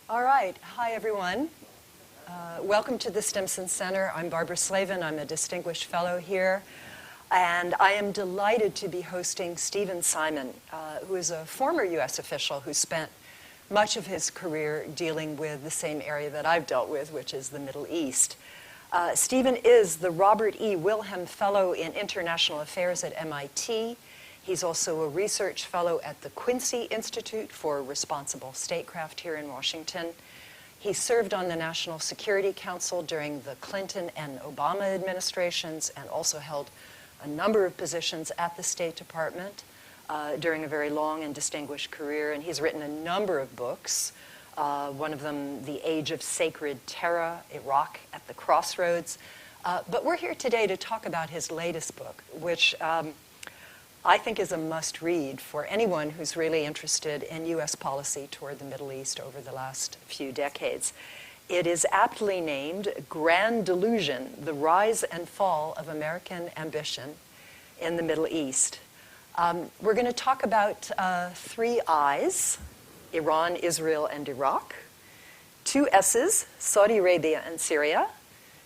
All right. Hi, everyone. Welcome to the Stimson Center. I'm Barbara Slavin. I'm a distinguished fellow here. And I am delighted to be hosting Stephen Simon, who is a former U.S. official who spent much of his career dealing with the same area that I've dealt with, which is the Middle East. Stephen is the Robert E. Wilhelm Fellow in International Affairs at MIT. He's also a research fellow at the Quincy Institute for Responsible Statecraft here in Washington. He served on the National Security Council during the Clinton and Obama administrations and also held a number of positions at the State Department during a very long and distinguished career. And he's written a number of books, one of them, The Age of Sacred Terror, Iraq at the Crossroads. But we're here today to talk about his latest book, which I think is a must-read for anyone who's really interested in U.S. policy toward the Middle East over the last few decades. It is aptly named Grand Delusion, The Rise and Fall of American Ambition in the Middle East. We're going to talk about three I's, Iran, Israel, and Iraq, two S's, Saudi Arabia and Syria,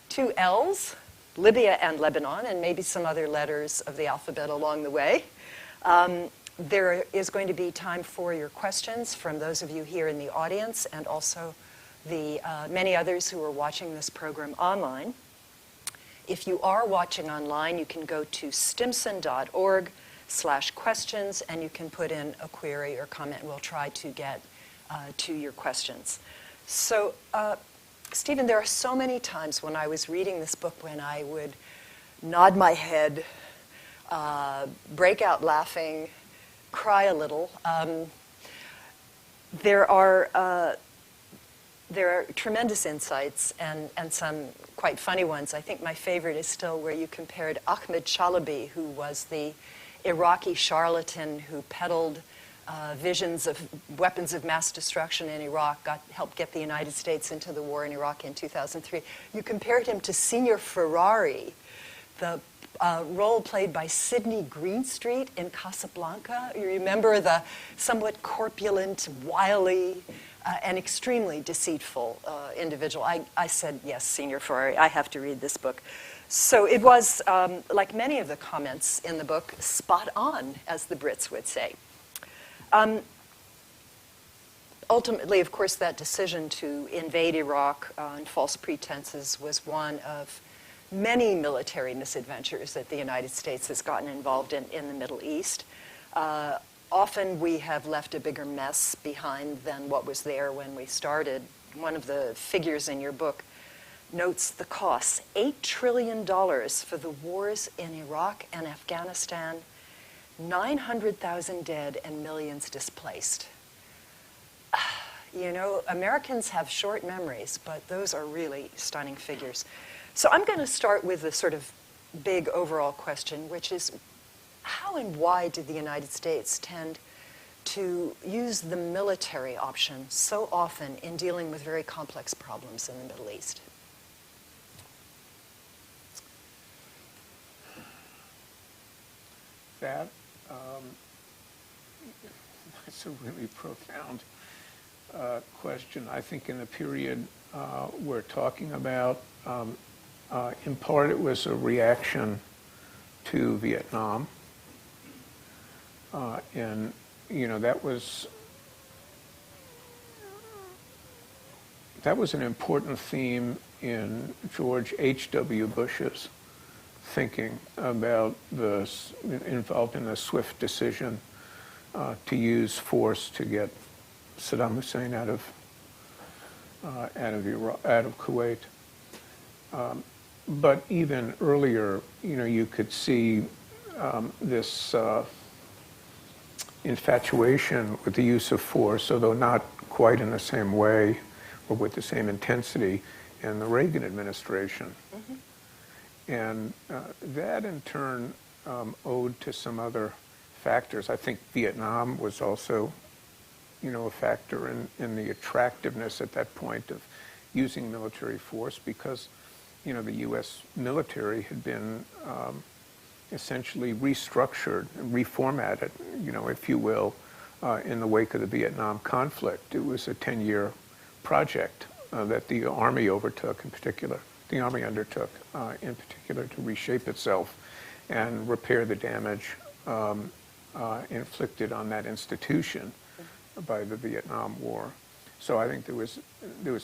two L's, Libya and Lebanon, and maybe some other letters of the alphabet along the way. There is going to be time for your questions from those of you here in the audience and also the many others who are watching this program online. If you are watching online, you can go to stimson.org/questions and you can put in a query or comment. We'll try to get to your questions. So, Stephen, there are so many times when I was reading this book when I would nod my head, break out laughing, cry a little. There are tremendous insights and some quite funny ones. I think my favorite is still where you compared Ahmed Chalabi, who was the Iraqi charlatan who peddled visions of weapons of mass destruction in Iraq, helped get the United States into the war in Iraq in 2003. You compared him to Senior Ferrari, the role played by Sidney Greenstreet in Casablanca. You remember the somewhat corpulent, wily, and extremely deceitful individual. I said, yes, Senior Ferrari, I have to read this book. So it was, like many of the comments in the book, spot on, as the Brits would say. Ultimately, of course, that decision to invade Iraq on false pretenses was one of many military misadventures that the United States has gotten involved in the Middle East. Often we have left a bigger mess behind than what was there when we started. One of the figures in your book notes the costs, $8 trillion for the wars in Iraq and Afghanistan, 900,000 dead and millions displaced. You know, Americans have short memories, but those are really stunning figures. So I'm going to start with the sort of big overall question, which is how and why did the United States tend to use the military option so often in dealing with very complex problems in the Middle East? That's a really profound question. I think in the period we're talking about, in part it was a reaction to Vietnam. And, you know, that was an important theme in George H.W. Bush's thinking about involved in the swift decision to use force to get Saddam Hussein out of Kuwait. But even earlier, you know, you could see this infatuation with the use of force, although not quite in the same way or with the same intensity, in the Reagan administration. Mm-hmm. And that, in turn, owed to some other factors. I think Vietnam was also, you know, a factor in the attractiveness at that point of using military force because, you know, the U.S. military had been essentially restructured and reformatted, you know, if you will, in the wake of the Vietnam conflict. It was a 10-year project that the Army undertook in particular to reshape itself and repair the damage inflicted on that institution by the Vietnam War. So I think there was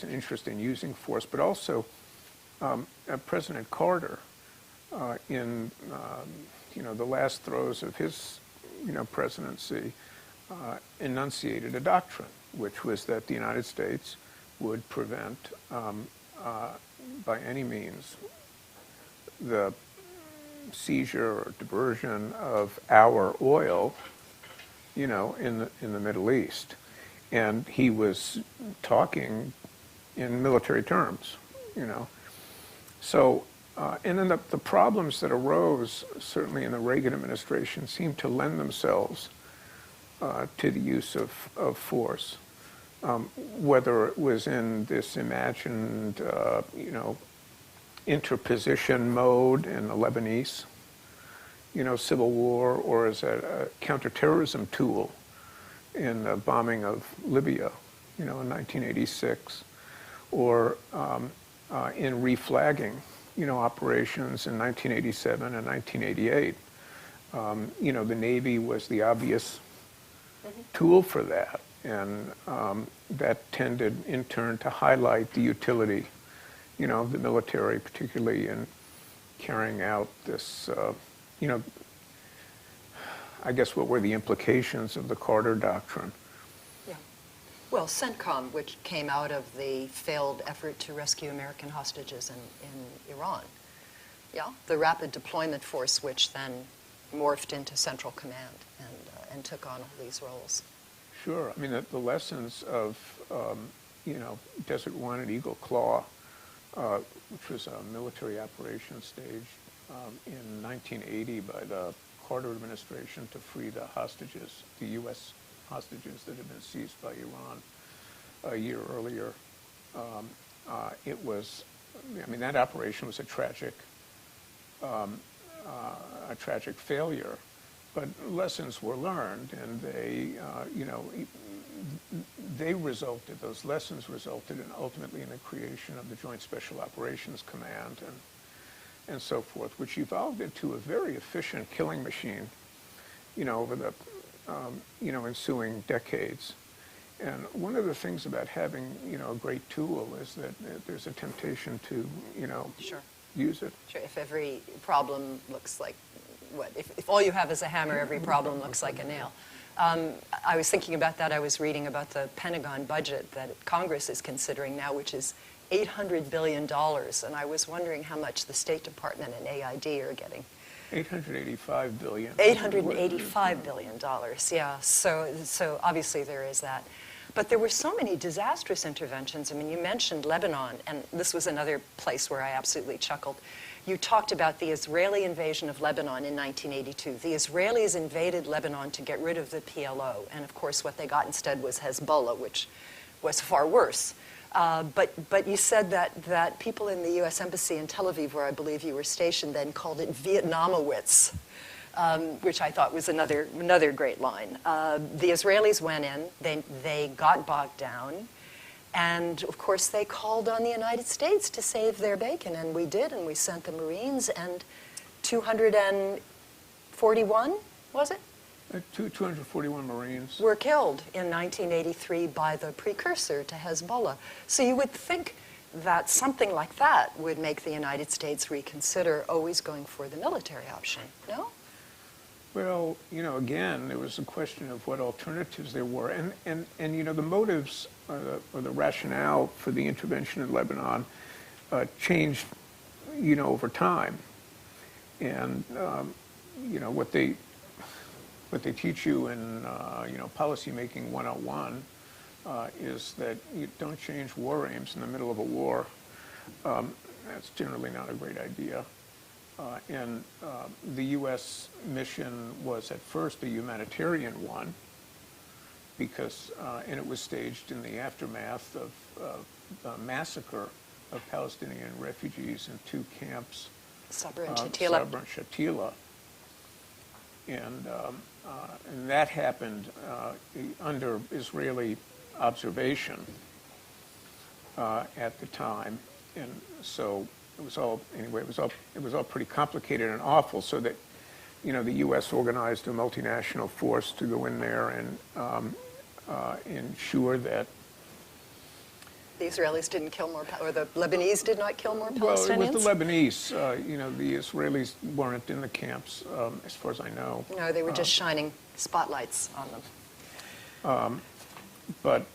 an interest in using force, but also President Carter, in the last throes of his presidency, enunciated a doctrine, which was that the United States would prevent by any means the seizure or diversion of our oil, in the Middle East. And he was talking in military terms, So, and then the problems that arose, certainly in the Reagan administration, seemed to lend themselves to the use of force, whether it was in this imagined, interposition mode in the Lebanese, civil war, or as a counterterrorism tool in the bombing of Libya, in 1986, or in reflagging, operations in 1987 and 1988. The Navy was the obvious tool for that, and that tended in turn to highlight the utility, of the military, particularly in carrying out this, I guess what were the implications of the Carter Doctrine? Yeah. Well, CENTCOM, which came out of the failed effort to rescue American hostages in Iran. Yeah, the rapid deployment force, which then morphed into Central Command and took on all these roles. Sure. I mean, the lessons of, Desert One and Eagle Claw, which was a military operation staged in 1980 by the Carter administration to free the hostages, the U.S. hostages that had been seized by Iran a year earlier. That operation was a tragic failure, but lessons were learned, and those lessons resulted ultimately in the creation of the Joint Special Operations Command and so forth, which evolved into a very efficient killing machine, over the, ensuing decades. And one of the things about having, a great tool is that there's a temptation to, Sure. use it. Sure. If every problem looks like if all you have is a hammer, every problem looks like a nail. I was thinking about that. I was reading about the Pentagon budget that Congress is considering now, which is $800 billion, and I was wondering how much the State Department and AID are getting. $885 billion. $885 billion, yeah. So obviously there is that. But there were so many disastrous interventions. I mean, you mentioned Lebanon, and this was another place where I absolutely chuckled. You talked about the Israeli invasion of Lebanon in 1982. The Israelis invaded Lebanon to get rid of the PLO, and of course what they got instead was Hezbollah, which was far worse. But you said that people in the U.S. Embassy in Tel Aviv, where I believe you were stationed then, called it Vietnamowitz, which I thought was another great line. The Israelis went in, they got bogged down, and of course they called on the United States to save their bacon, and we did, and we sent the Marines, and 241, was it? 241 Marines were killed in 1983 by the precursor to Hezbollah. So you would think that something like that would make the United States reconsider always going for the military option, no? Well, again, there was a question of what alternatives there were. And the motives or the rationale for the intervention in Lebanon changed, over time. And, what they teach you in, policymaking 101 is that you don't change war aims in the middle of a war. That's generally not a great idea. And the U.S. mission was at first a humanitarian one, because, and it was staged in the aftermath of the massacre of Palestinian refugees in two camps, Sabra and Shatila. Sabra and Shatila. And that happened under Israeli observation. at the time, and so it was all pretty complicated and awful. So that, the U.S. organized a multinational force to go in there and ensure that. The Israelis didn't kill more, or the Lebanese did not kill more Palestinians? Well, it was the Lebanese. The Israelis weren't in the camps, as far as I know. No, they were just shining spotlights on them. But,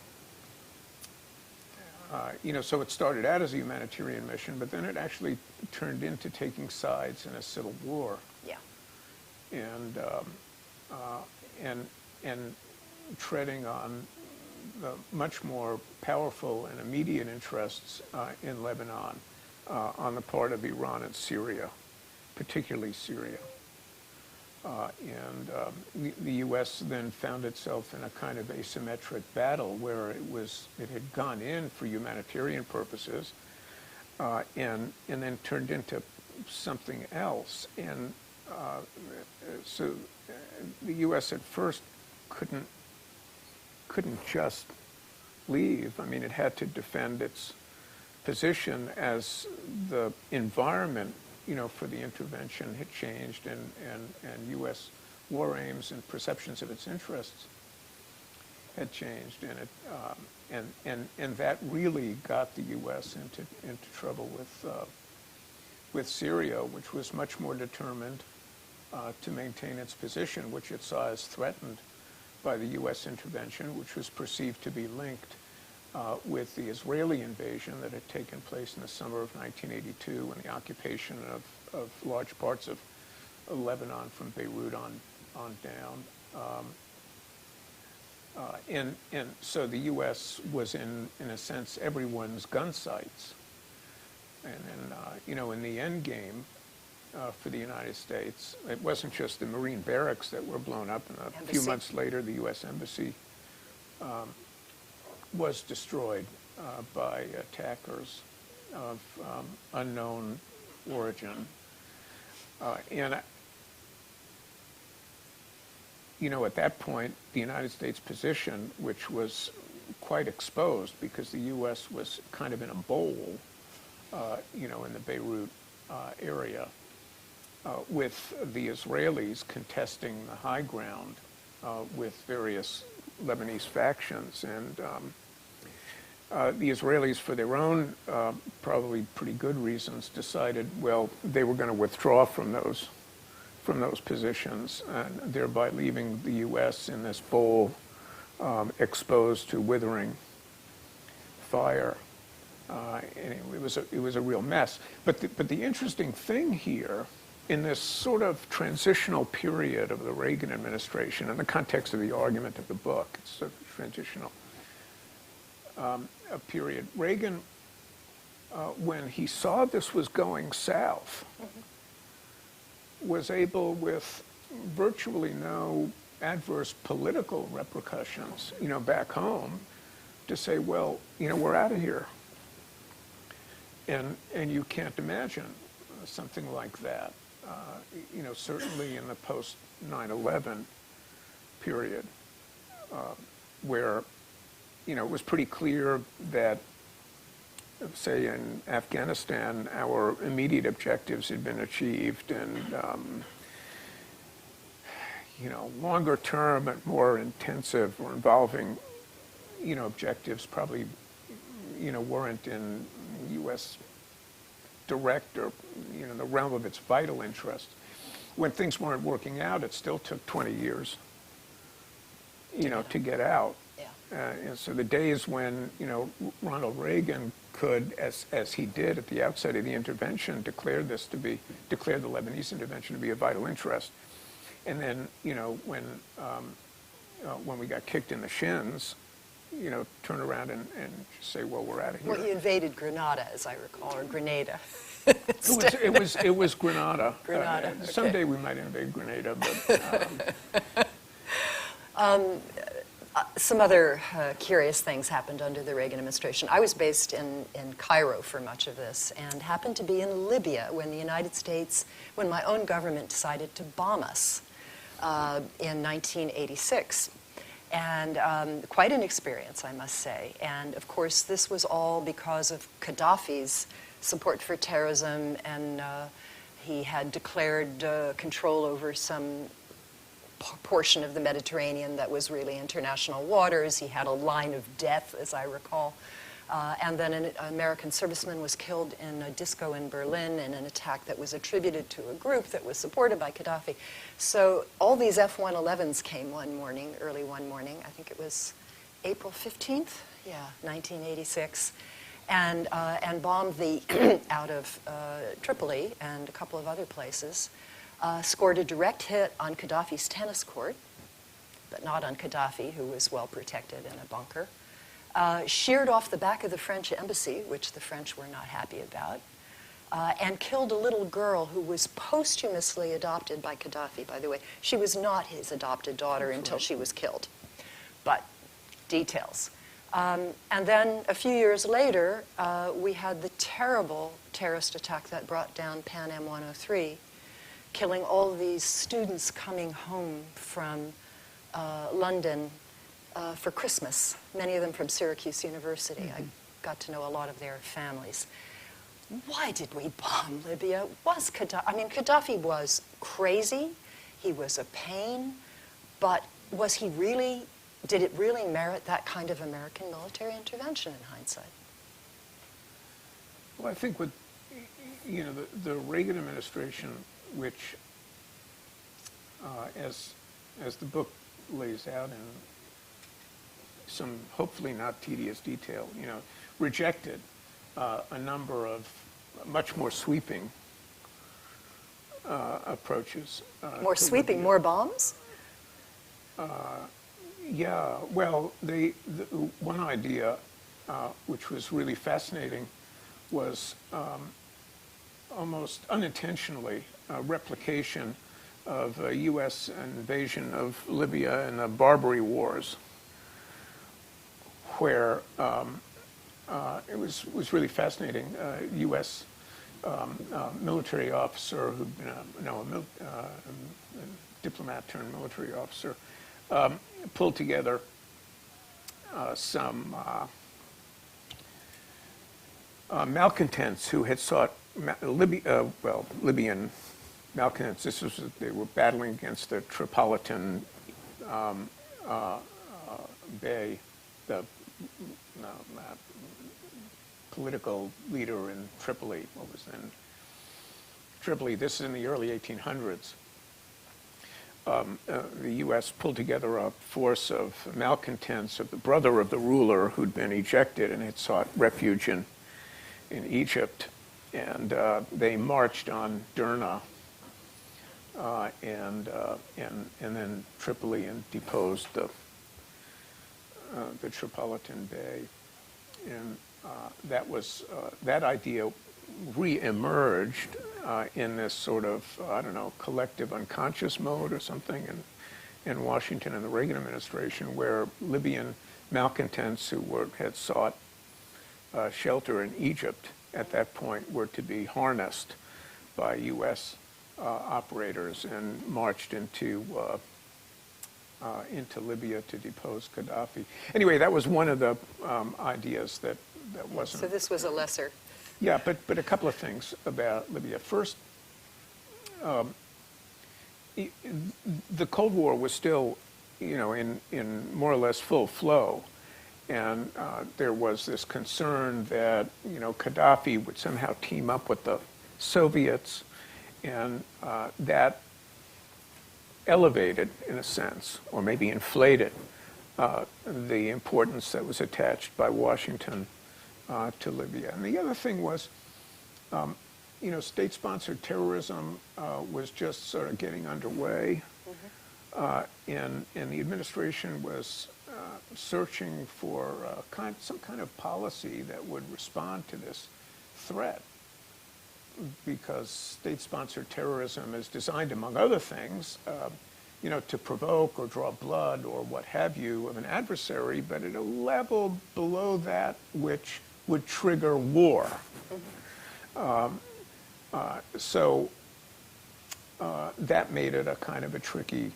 so it started out as a humanitarian mission, but then it actually turned into taking sides in a civil war. Yeah. And treading on the much more powerful and immediate interests in Lebanon on the part of Iran and Syria, particularly Syria. The U.S. then found itself in a kind of asymmetric battle where it had gone in for humanitarian purposes and then turned into something else. And so the U.S. at first couldn't just leave. I mean, it had to defend its position as the environment, for the intervention had changed, and U.S. war aims and perceptions of its interests had changed, and that really got the U.S. into trouble with Syria, which was much more determined to maintain its position, which it saw as threatened by the U.S. intervention, which was perceived to be linked with the Israeli invasion that had taken place in the summer of 1982 and the occupation of large parts of Lebanon from Beirut on down. And so the U.S. was in a sense, everyone's gun sights. And then, in the end game, for the United States, it wasn't just the Marine barracks that were blown up, and a few months later the U.S. Embassy was destroyed by attackers of unknown origin. And at that point, the United States position, which was quite exposed because the U.S. was kind of in a bowl, in the Beirut area, with the Israelis contesting the high ground with various Lebanese factions. And the Israelis, for their own probably pretty good reasons, decided, well, they were going to withdraw from those positions, and thereby leaving the U.S. in this bowl exposed to withering fire. And it was a real mess. But the interesting thing here, in this sort of transitional period of the Reagan administration, in the context of the argument of the book, it's sort of transitional a period. Reagan, when he saw this was going south, was able, with virtually no adverse political repercussions, back home, to say, well, we're out of here. And you can't imagine something like that, certainly in the post 9/11 period, where, it was pretty clear that, say, in Afghanistan, our immediate objectives had been achieved, and, longer term and more intensive or involving, objectives probably, weren't in U.S. direct or, the realm of its vital interest. When things weren't working out, it still took 20 years, to get out. Yeah. And so the days when, Ronald Reagan could, as he did at the outset of the intervention, declare the Lebanese intervention to be a vital interest. And then, when we got kicked in the shins, turn around and say, well, we're out of here. Well, he invaded Grenada, as I recall, or Grenada. It was Grenada. Grenada. Okay. Someday we might invade Grenada, but... Some other curious things happened under the Reagan administration. I was based in Cairo for much of this, and happened to be in Libya when my own government decided to bomb us in 1986. And quite an experience, I must say. And of course, this was all because of Gaddafi's support for terrorism, and he had declared control over some portion of the Mediterranean that was really international waters. He had a line of death, as I recall. And then an American serviceman was killed in a disco in Berlin in an attack that was attributed to a group that was supported by Gaddafi. So all these F-111s came one morning, early one morning. I think it was April 15th, 1986, and bombed the out of Tripoli and a couple of other places. Scored a direct hit on Gaddafi's tennis court, but not on Gaddafi, who was well protected in a bunker. Sheared off the back of the French embassy, which the French were not happy about, and killed a little girl who was posthumously adopted by Gaddafi, by the way. She was not his adopted daughter until she was killed. But details. And then a few years later, we had the terrible terrorist attack that brought down Pan Am 103, killing all of these students coming home from London for Christmas, many of them from Syracuse University. Mm-hmm. I got to know a lot of their families. Why did we bomb Libya? Gaddafi was crazy. He was a pain. But did it really merit that kind of American military intervention in hindsight? Well, I think with, the Reagan administration, which, as the book lays out in some hopefully not tedious detail, rejected a number of much more sweeping approaches. More sweeping, more bombs? Yeah, well, the one idea which was really fascinating was almost unintentionally a replication of a U.S. invasion of Libya in the Barbary Wars, where it was really fascinating. U.S. Military officer who'd been a diplomat turned military officer pulled together some malcontents who had sought Libyan malcontents. They were battling against the Tripolitan Bey, the political leader in Tripoli, what was then Tripoli. This is in the early 1800s. The U.S. pulled together a force of malcontents of the brother of the ruler who'd been ejected and had sought refuge in Egypt, and they marched on Derna and then Tripoli and deposed the Tripolitan Bey, and that idea re-emerged in this sort of, collective unconscious mode or something in Washington and the Reagan administration, where Libyan malcontents who had sought shelter in Egypt at that point were to be harnessed by U.S. Operators and marched into Libya to depose Gaddafi. Anyway, that was one of the ideas that wasn't. So this was a lesser. Yeah, but a couple of things about Libya. First, the Cold War was still, in more or less full flow, and there was this concern that Gaddafi would somehow team up with the Soviets, and that elevated, in a sense, or maybe inflated, the importance that was attached by Washington to Libya. And the other thing was, state-sponsored terrorism was just sort of getting underway, and the administration was searching for some kind of policy that would respond to this threat, because state-sponsored terrorism is designed, among other things, to provoke or draw blood or what have you of an adversary, but at a level below that which would trigger war. So that made it a kind of a tricky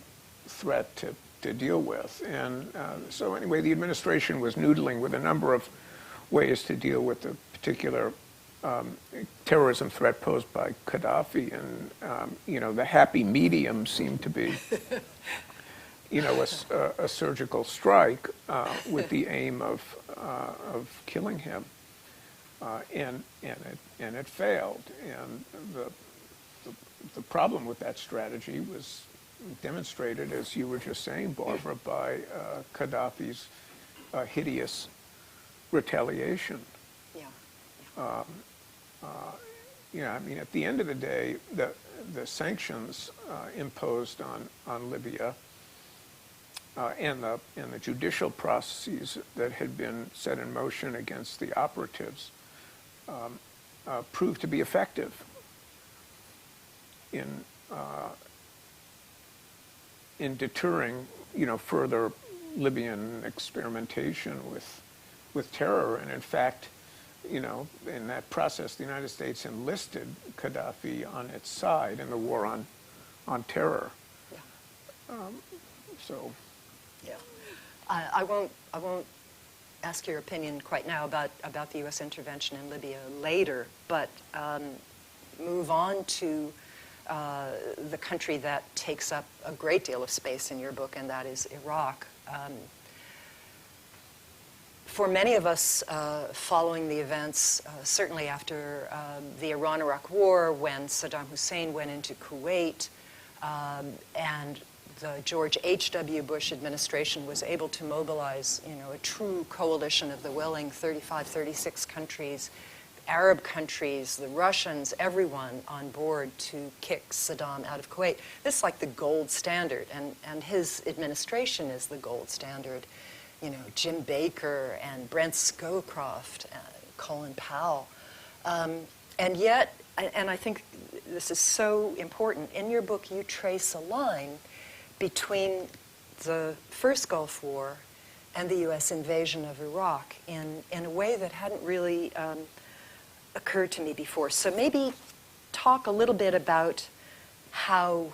threat to deal with. And so anyway, the administration was noodling with a number of ways to deal with the particular terrorism threat posed by Gaddafi. And, the happy medium seemed to be, a surgical strike with the aim of killing him. And it failed. And the problem with that strategy was demonstrated, as you were just saying, Barbara, by Gaddafi's hideous retaliation. At the end of the day, the sanctions imposed on Libya and the judicial processes that had been set in motion against the operatives proved to be effective in deterring, further Libyan experimentation with terror. And in fact, in that process, the United States enlisted Gaddafi on its side in the war on terror. Yeah. I won't ask your opinion quite now about the U.S. intervention in Libya later, but move on to the country that takes up a great deal of space in your book, and that is Iraq. For many of us following the events, certainly after the Iran-Iraq War, when Saddam Hussein went into Kuwait, and the George H.W. Bush administration was able to mobilize, a true coalition of the willing 35, 36 countries, Arab countries, the Russians, everyone on board to kick Saddam out of Kuwait. This is like the gold standard, and his administration is the gold standard. Jim Baker and Brent Scowcroft, Colin Powell. And yet, and I think this is so important, in your book you trace a line between the first Gulf War and the U.S. invasion of Iraq in a way that hadn't really occurred to me before. So maybe talk a little bit about how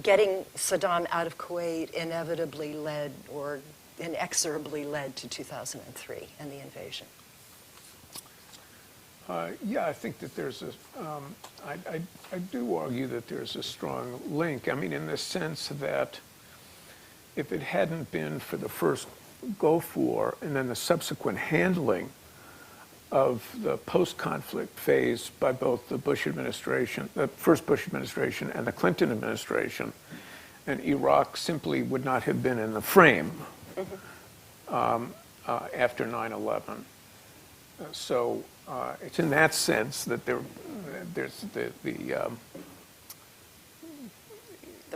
getting Saddam out of Kuwait inevitably led or inexorably led to 2003 and the invasion. I think that there's I do argue that there's a strong link. In the sense that if it hadn't been for the first Gulf War and then the subsequent handling of the post-conflict phase by both the Bush administration, the first Bush administration and the Clinton administration, and Iraq simply would not have been in the frame after 9/11. So it's in that sense that there's the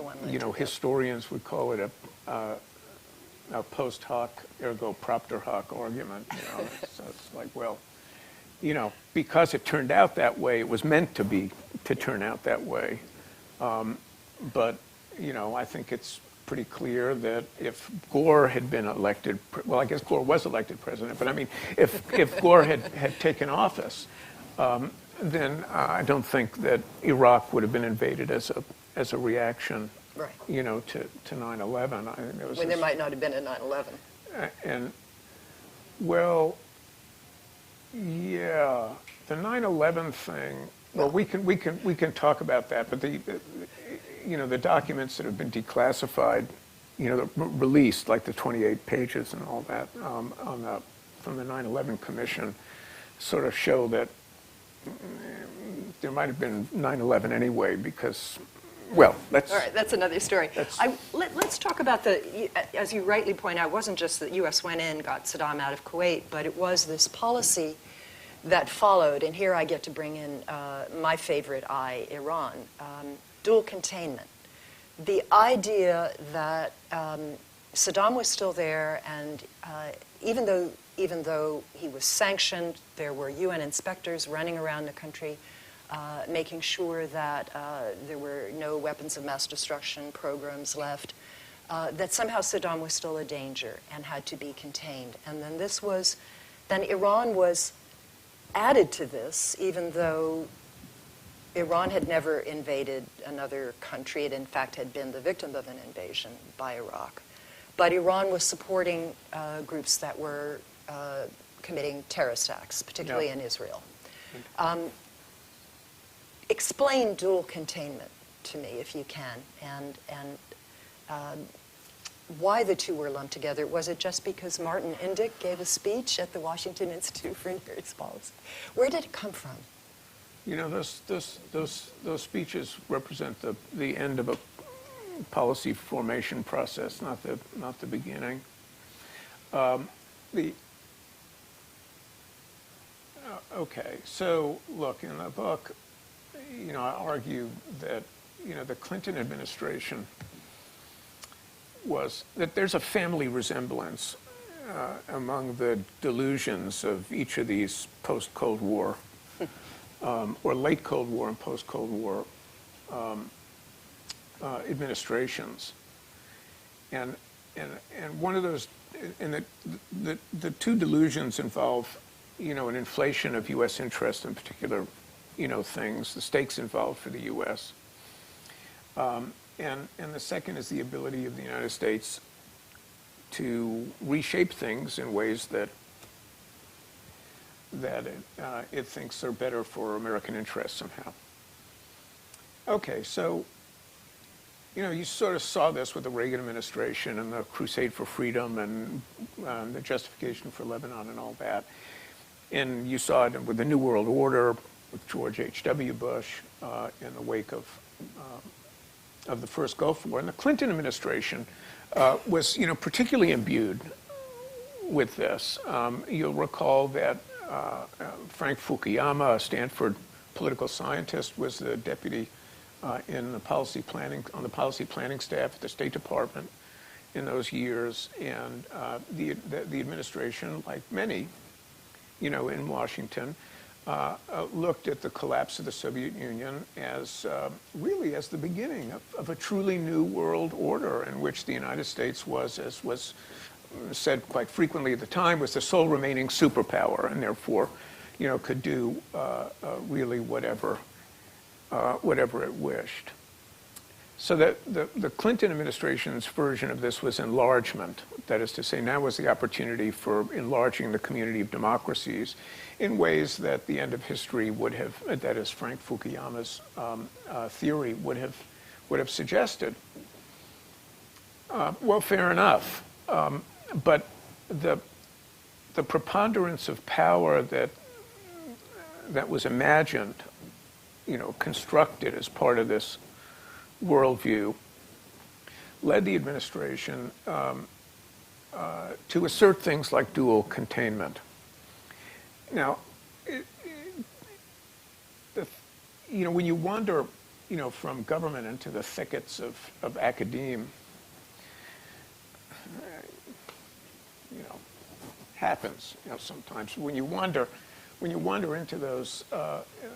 one historians would call it a post hoc ergo propter hoc argument. So it's like, well, because it turned out that way, it was meant to turn out that way. But I think it's pretty clear that if Gore had been elected, well, I guess Gore was elected president, but if Gore had taken office, then I don't think that Iraq would have been invaded as a reaction, right, to 9/11. I think there might not have been a 9/11. And well, yeah, the 9/11 thing. Well, we can talk about that, but the documents that have been declassified, released, like the 28 pages and all that from the 9/11 Commission, sort of show that there might have been 9/11 anyway, because, well, all right, that's another story. Let's talk about as you rightly point out, it wasn't just that U.S. went in, got Saddam out of Kuwait, but it was this policy that followed, and here I get to bring in my favorite eye, Iran, dual containment. The idea that Saddam was still there, and even though he was sanctioned, there were UN inspectors running around the country making sure that there were no weapons of mass destruction programs left, that somehow Saddam was still a danger and had to be contained. And then Iran was added to this, even though Iran had never invaded another country. It, in fact, had been the victim of an invasion by Iraq. But Iran was supporting groups that were committing terrorist acts, particularly in Israel. Explain dual containment to me, if you can, and why the two were lumped together. Was it just because Martin Indyk gave a speech at the Washington Institute for Near East Policy? Where did it come from? You know, those speeches represent the end of a policy formation process, not the beginning. Okay, so look, in the book, you know, I argue that, you know, the Clinton administration was that there's a family resemblance among the delusions of each of these post-Cold War or late Cold War and post-Cold War administrations, and one of those, and the two delusions involve, you know, an inflation of U.S. interest in particular, you know, things, the stakes involved for the U.S. And the second is the ability of the United States to reshape things in ways that it thinks are better for American interests somehow. Okay, so, you know, you sort of saw this with the Reagan administration and the crusade for freedom and the justification for Lebanon and all that. And you saw it with the New World Order, with George H.W. Bush in the wake of the first Gulf War. And the Clinton administration was, you know, particularly imbued with this. You'll recall that Frank Fukuyama, a Stanford political scientist, was the deputy in the policy planning, on the policy planning staff at the State Department in those years. And the administration, like many, you know, in Washington, looked at the collapse of the Soviet Union as really as the beginning of a truly new world order in which the United States was, as was said quite frequently at the time, was the sole remaining superpower, and therefore, you know, could do really whatever it wished. So that the Clinton administration's version of this was enlargement. That is to say, now was the opportunity for enlarging the community of democracies in ways that the end of history would have, that is Frank Fukuyama's theory, would have suggested. Well, fair enough. But the preponderance of power that was imagined, you know, constructed as part of this worldview, led the administration to assert things like dual containment. Now, you know, when you wander, you know, from government into the thickets of academe, you know, happens, you know, sometimes. When you wander into those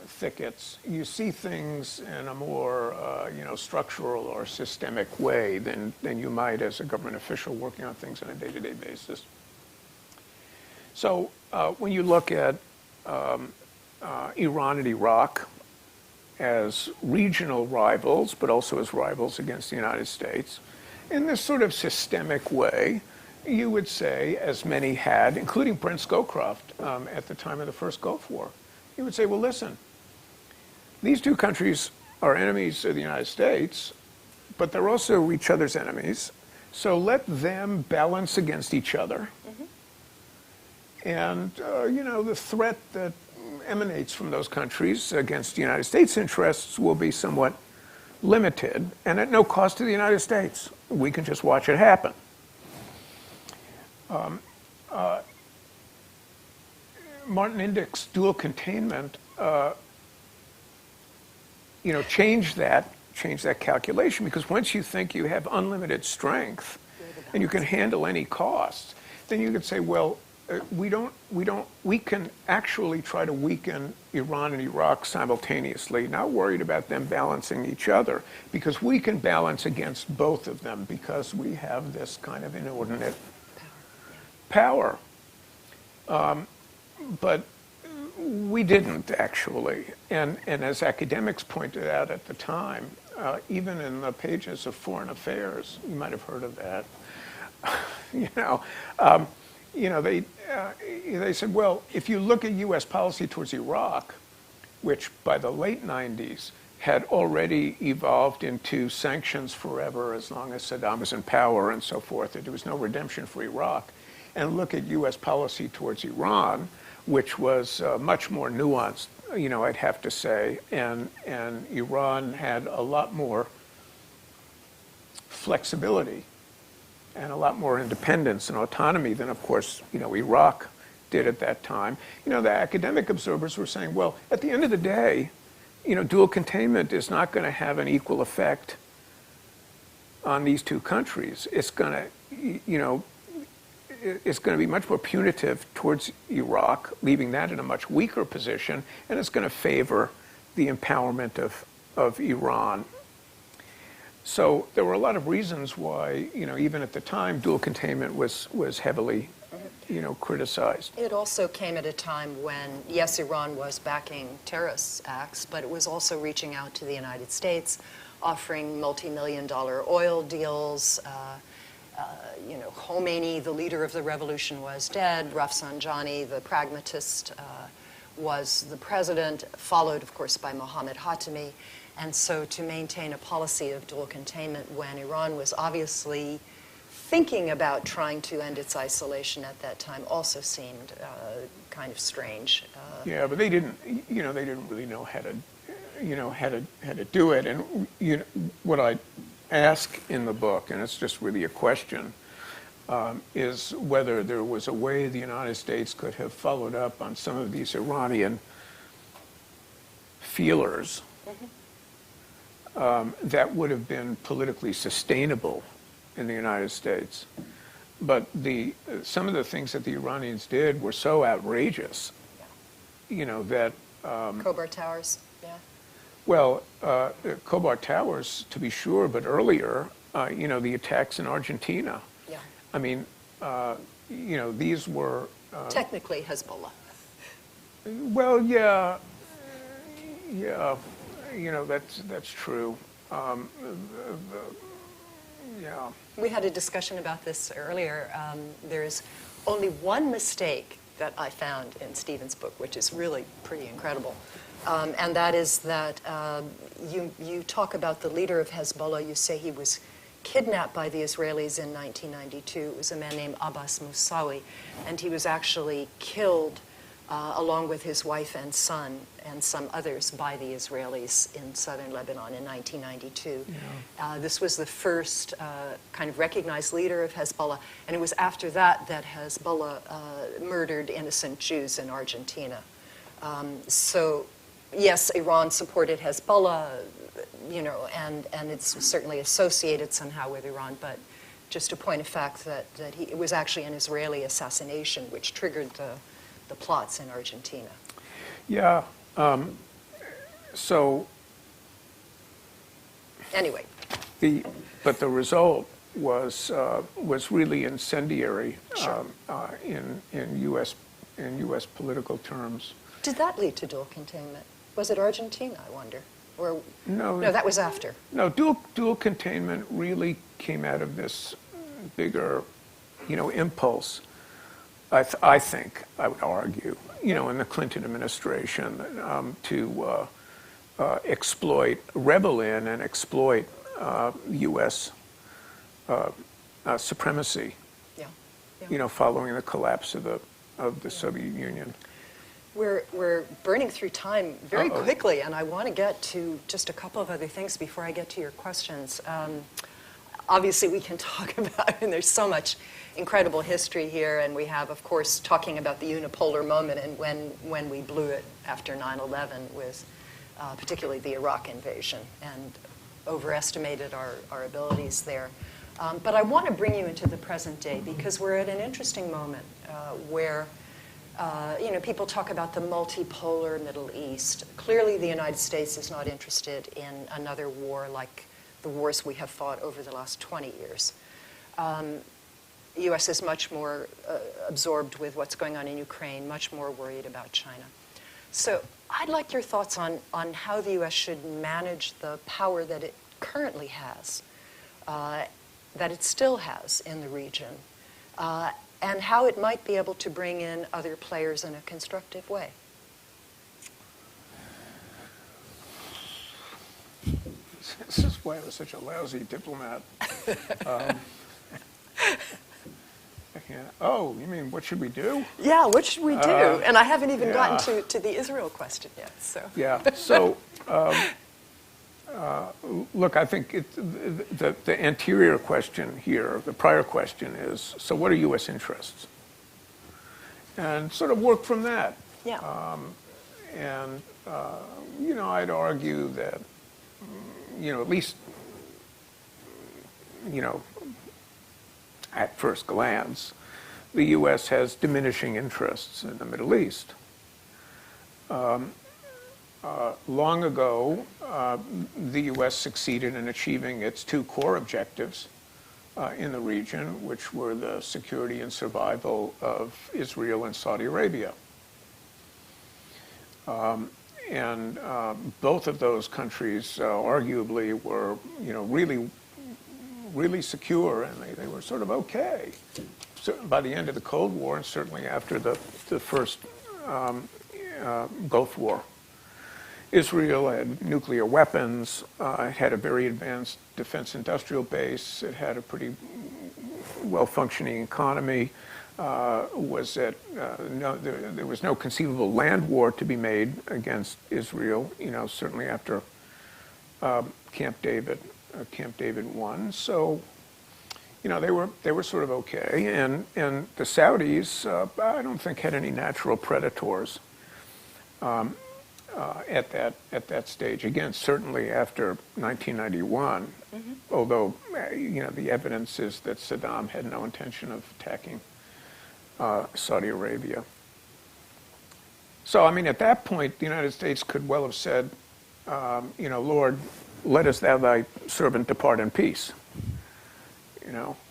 thickets, you see things in a more, you know, structural or systemic way than you might as a government official working on things on a day-to-day basis. So when you look at Iran and Iraq as regional rivals, but also as rivals against the United States, in this sort of systemic way, you would say, as many had, including Brent Scowcroft at the time of the first Gulf War, you would say, well, listen, these two countries are enemies of the United States, but they're also each other's enemies, so let them balance against each other. Mm-hmm. And, you know, the threat that emanates from those countries against the United States' interests will be somewhat limited and at no cost to the United States. We can just watch it happen. Martin Indyk's dual containment, you know, changed that calculation, because once you think you have unlimited strength and you can handle any cost, then you could say, well, we can actually try to weaken Iran and Iraq simultaneously, not worried about them balancing each other, because we can balance against both of them because we have this kind of inordinate power. But We didn't, actually. And as academics pointed out at the time, even in the pages of Foreign Affairs, you might have heard of that, you know, they said, well, if you look at U.S. policy towards Iraq, which by the late 90s had already evolved into sanctions forever as long as Saddam was in power and so forth, that there was no redemption for Iraq, and look at U.S. policy towards Iran, which was much more nuanced, you know, I'd have to say, and Iran had a lot more flexibility and a lot more independence and autonomy than, of course, you know, Iraq did at that time. You know, the academic observers were saying, well, at the end of the day, you know, dual containment is not going to have an equal effect on these two countries. It's going to, you know, it's going to be much more punitive towards Iraq, leaving that in a much weaker position, and it's going to favor the empowerment of Iran. So there were a lot of reasons why, you know, even at the time, dual containment was heavily, you know, criticized. It also came at a time when, yes, Iran was backing terrorist acts, but it was also reaching out to the United States, offering multi-million-dollar oil deals. You know, Khomeini, the leader of the revolution, was dead. Rafsanjani, the pragmatist, was the president, followed, of course, by Mohammad Khatami. And so to maintain a policy of dual containment when Iran was obviously thinking about trying to end its isolation at that time also seemed kind of strange. Yeah, but they didn't, you know, they didn't really know how to, you know, how to do it. And you know, what I ask in the book, and it's just really a question, is whether there was a way the United States could have followed up on some of these Iranian feelers that would have been politically sustainable in the United States. But some of the things that the Iranians did were so outrageous, you know, that... Khobar Towers, yeah. Well, Khobar Towers, to be sure, but earlier, you know, the attacks in Argentina. Yeah. I mean, you know, these were... Technically Hezbollah. Well, yeah, you know, that's true. Yeah. We had a discussion about this earlier. There's only one mistake that I found in Stephen's book, which is really pretty incredible. And that is that you talk about the leader of Hezbollah. You say he was kidnapped by the Israelis in 1992. It was a man named Abbas Moussawi, and he was actually killed along with his wife and son and some others by the Israelis in southern Lebanon in 1992. Yeah. This was the first kind of recognized leader of Hezbollah, and it was after that that Hezbollah murdered innocent Jews in Argentina. So, yes, Iran supported Hezbollah, you know, and it's certainly associated somehow with Iran, but just a point of fact that it was actually an Israeli assassination which triggered the plots in Argentina. Yeah. So anyway, but the result was really incendiary. Sure. In U.S. political terms. Did that lead to dual containment? Was it Argentina, I wonder? Or no, that was after. No, dual containment really came out of this bigger, you know, impulse. I think, I would argue, you know, in the Clinton administration to revel in and exploit U.S. Supremacy. Yeah. You know, following the collapse of the Soviet Union. We're burning through time very quickly, and I want to get to just a couple of other things before I get to your questions. Obviously, we can talk about, and there's so much incredible history here, and we have, of course, talking about the unipolar moment and when we blew it after 9/11 with particularly the Iraq invasion and overestimated our abilities there. But I want to bring you into the present day because we're at an interesting moment where you know, people talk about the multipolar Middle East. Clearly, the United States is not interested in another war like the wars we have fought over the last 20 years. The U.S. is much more absorbed with what's going on in Ukraine, much more worried about China. So I'd like your thoughts on how the U.S. should manage the power that it currently has, that it still has in the region, and how it might be able to bring in other players in a constructive way. This is why I was such a lousy diplomat. I can't. Oh, you mean what should we do? Yeah, what should we do? And I haven't even yeah. gotten to the Israel question yet. So Yeah. So, look, I think the anterior question here, the prior question is, so what are U.S. interests? And sort of work from that. yeah, And, I'd argue that, at least, at first glance, the U.S. has diminishing interests in the Middle East. Long ago, the U.S. succeeded in achieving its two core objectives in the region, which were the security and survival of Israel and Saudi Arabia. And both of those countries arguably were, really secure, and they were sort of okay. So by the end of the Cold War, and certainly after the first Gulf War, Israel had nuclear weapons. It had a very advanced defense industrial base. It had a pretty well-functioning economy. There was no conceivable land war to be made against Israel. Certainly after Camp David won. So, they were sort of okay. And the Saudis, I don't think had any natural predators at that stage. Again, certainly after 1991, although the evidence is that Saddam had no intention of attacking Saudi Arabia. So, at that point, the United States could well have said, Lord, let us thou thy servant depart in peace.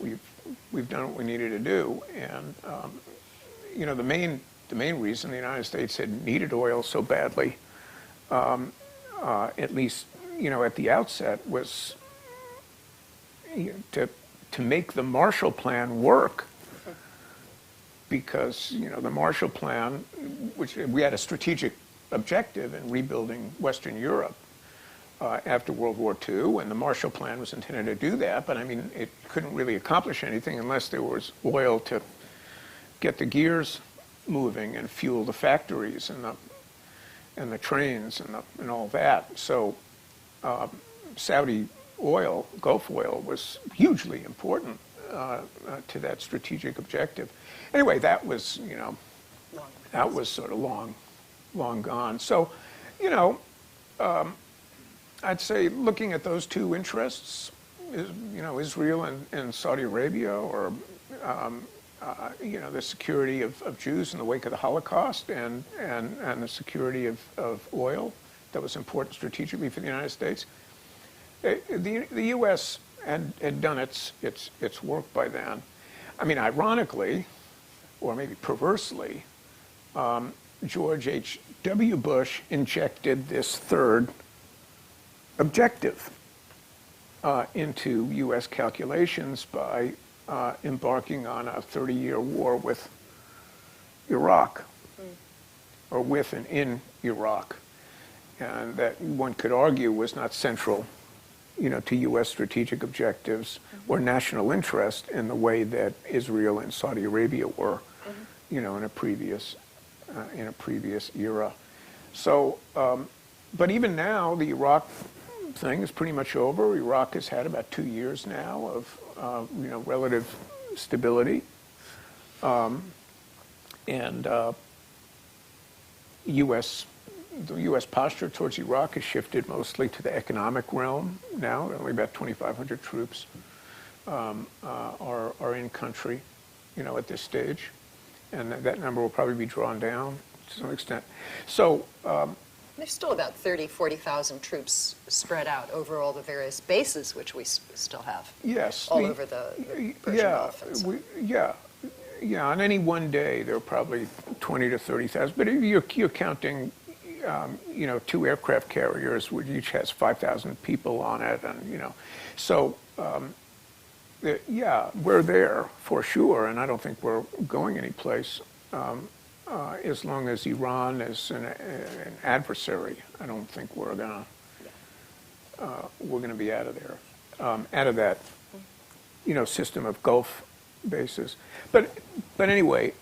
We've done what we needed to do, and the main reason the United States had needed oil so badly, at least at the outset, was to make the Marshall Plan work. Because the Marshall Plan, which we had a strategic objective in rebuilding Western Europe after World War II, and the Marshall Plan was intended to do that, but it couldn't really accomplish anything unless there was oil to get the gears moving and fuel the factories and the trains and all that. So Saudi oil, Gulf oil, was hugely important to that strategic objective. Anyway, that was sort of long gone. So, I'd say looking at those two interests, Israel and Saudi Arabia, or the security of Jews in the wake of the Holocaust, and the security of oil that was important strategically for the United States. The U.S. had done its work by then. Ironically, or maybe perversely, George H.W. Bush injected this third objective into U.S. calculations by embarking on a 30-year war with Iraq, or with and in Iraq, and that one could argue was not central to U.S. strategic objectives or national interest in the way that Israel and Saudi Arabia were, in a previous era. So, but even now, the Iraq thing is pretty much over. Iraq has had about 2 years now of, relative stability, and the U.S. posture towards Iraq has shifted mostly to the economic realm now. Only about 2,500 troops are in country, at this stage, and that number will probably be drawn down to some extent. So there's still about 40,000 troops spread out over all the various bases, which we still have. Yes, all over the Persian Gulf. And so. On any one day there are probably 20 to 30,000. But if you're counting, 2 aircraft carriers, which each has 5,000 people on it, and so yeah, we're there for sure, and I don't think we're going anyplace as long as Iran is an adversary. I don't think we're gonna be out of there, out of that system of Gulf bases. But anyway,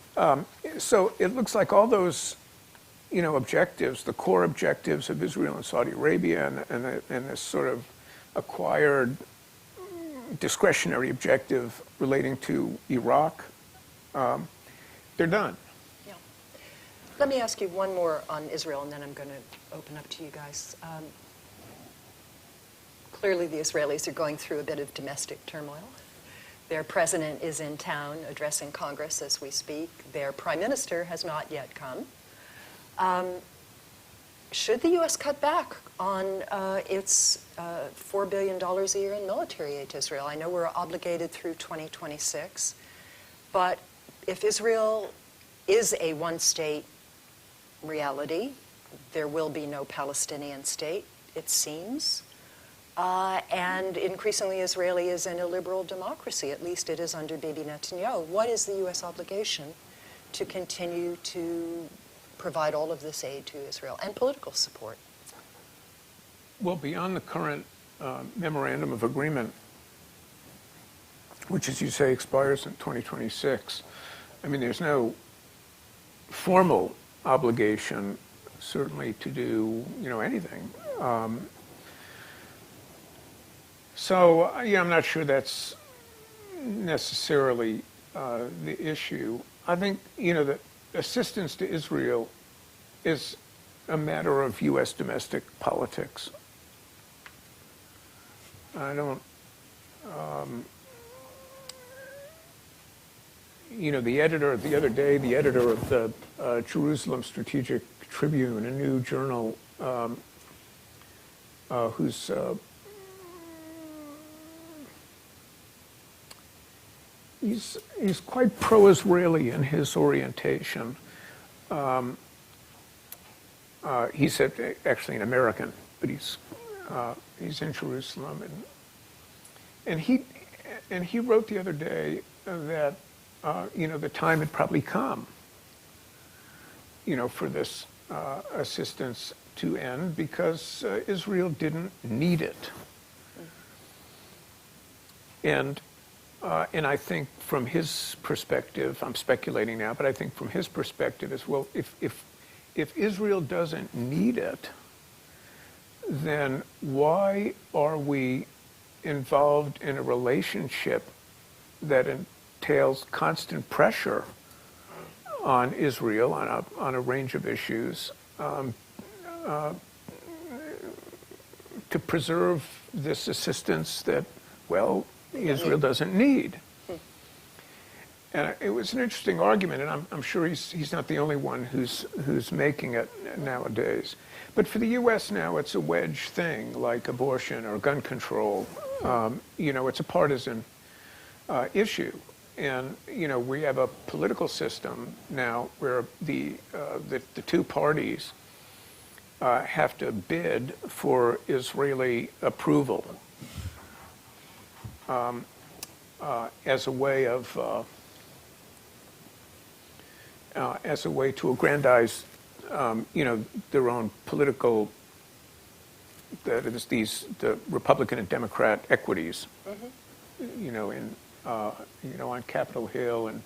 so it looks like all those objectives, the core objectives of Israel and Saudi Arabia, and this sort of acquired discretionary objective relating to Iraq, they're done. Yeah. Let me ask you one more on Israel, and then I'm going to open up to you guys. Clearly, the Israelis are going through a bit of domestic turmoil. Their president is in town addressing Congress as we speak. Their prime minister has not yet come. Should the U.S. cut back on its $4 billion a year in military aid to Israel? I know we're obligated through 2026, but if Israel is a one-state reality, there will be no Palestinian state, it seems. And increasingly, Israeli is an illiberal democracy. At least it is under Bibi Netanyahu. What is the U.S. obligation to continue to provide all of this aid to Israel and political support? Well, beyond the current memorandum of agreement, which, as you say, expires in 2026, I mean, there's no formal obligation, certainly, to do anything. So, I'm not sure that's necessarily the issue. I think, that assistance to Israel is a matter of U.S. domestic politics. I don't, the editor the other day, the editor of the Jerusalem Strategic Tribune, a new journal, who's he's quite pro-Israeli in his orientation. He's actually an American, but he's in Jerusalem, and he wrote the other day that the time had probably come, for this assistance to end because Israel didn't need it, and I think from his perspective, I'm speculating now, but I think from his perspective as well, if Israel doesn't need it, then why are we involved in a relationship that entails constant pressure on Israel on a range of issues to preserve this assistance that, well, Israel doesn't need? And it was an interesting argument, and I'm sure he's not the only one who's making it nowadays. But for the U.S. now, it's a wedge thing, like abortion or gun control. It's a partisan issue. And, we have a political system now where the two parties have to bid for Israeli approval as a way to aggrandize, their own political, the Republican and Democrat equities, on Capitol Hill and